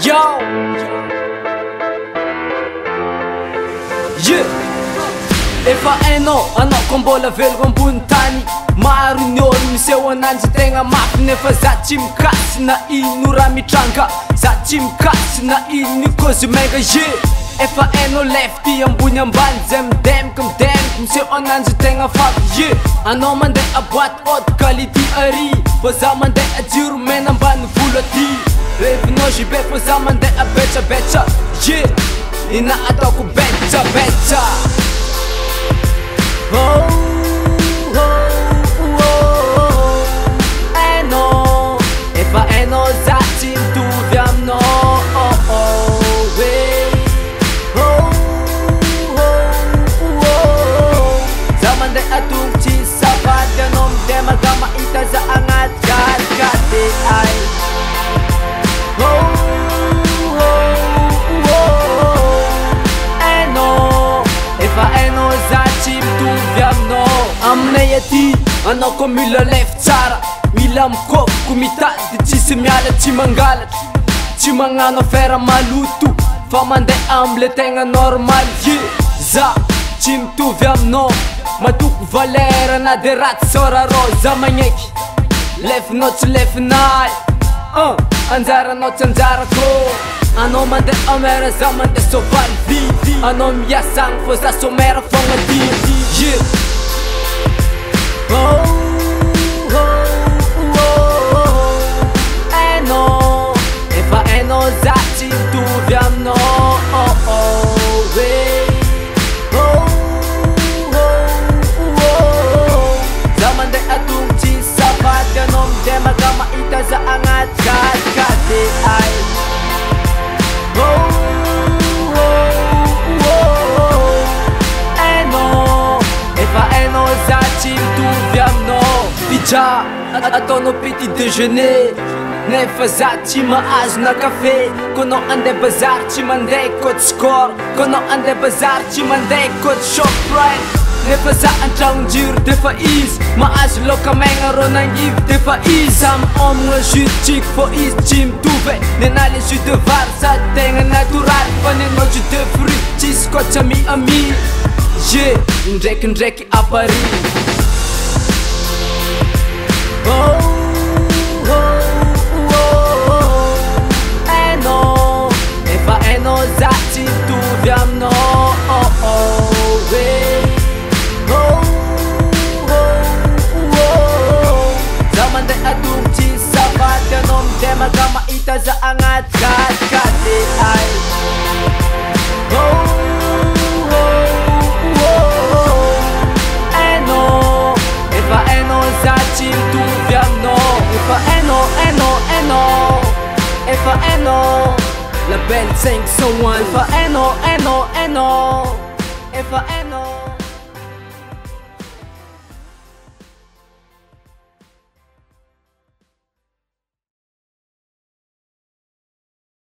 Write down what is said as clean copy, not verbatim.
Yo! Yeah! Efa hainao, anao ko mbola velogno ambony tany. Maro ny olo miseho ananjy tegna mafy, nefa za tsy mikasy na ino raha mitranga. Za tsy mikasy na ino cause menga. Yeah! Efa hainao lefty ambony ambany, zay midemika miseho ananjy tegna fafy. Yeah! Anao mandeha boîte haute qualité ary, fa za mandeha jiro mena ambany volo aty. Revinao jibe fa za mandeha betsa. Yeah! Ina ataoko betsa. Hainao, efa hainao za tsy mitovy aminao. Za mandeha tongotsy safady, anao midemaka mahita za agnaty gadigady. Hainao, efa hainao za tsy mitovy aminao. Aminay aty, anao ko mila lefy tsara, mila mikôfoko mitady, tsisy miala tsy mangalatra, tsy magnano affaire maloto, fa mandeha amle tegna normal. Yeah! Za tsy mitovy aminao, matoko valera na de raty sôrarô. Za magneky, lefinao tsy lefinay, anjaranao tsy anjarako. Anao mandeha amera, za mandeha sovaly vy. Anao miasagna fa za somera fogna ty. Yeah! Hainao, efa hainao za tsy mitovy aminao. Za mandeha tongotsy safady, anao midemaka mahita za agnaty gadigady. Hainao, efa hainao za tsy mitovy aminao. Pizza ataonao petit déjeuner, nefa za tsy mahazo na kafe. Ko anao andeha bazary tsy mandeha côte score, ko anao andeha bazary tsy mandeha côte Shoprite. Nefa za antragnon-jiro defa izy mahazo laoka maigna rô nangivy defa izy. Samy homagna jus tsiko fô izy tsy mitovy. Nenà le jus de vary sady tegna natoraly, fa nenao jus de fruit tsisy koa tsy ami. Yeah! Ndraikindraiky à Paris. Hainao, efa hainao za tsy mitovy aminao. Za mandeha tongotsy safady, anao midemaka mahita za agnaty gadigady. Hainao, efa hainao za tsy mitovy aminao. Efa hainao, efa hainao. La belle 501, efa hainao, efa hainao.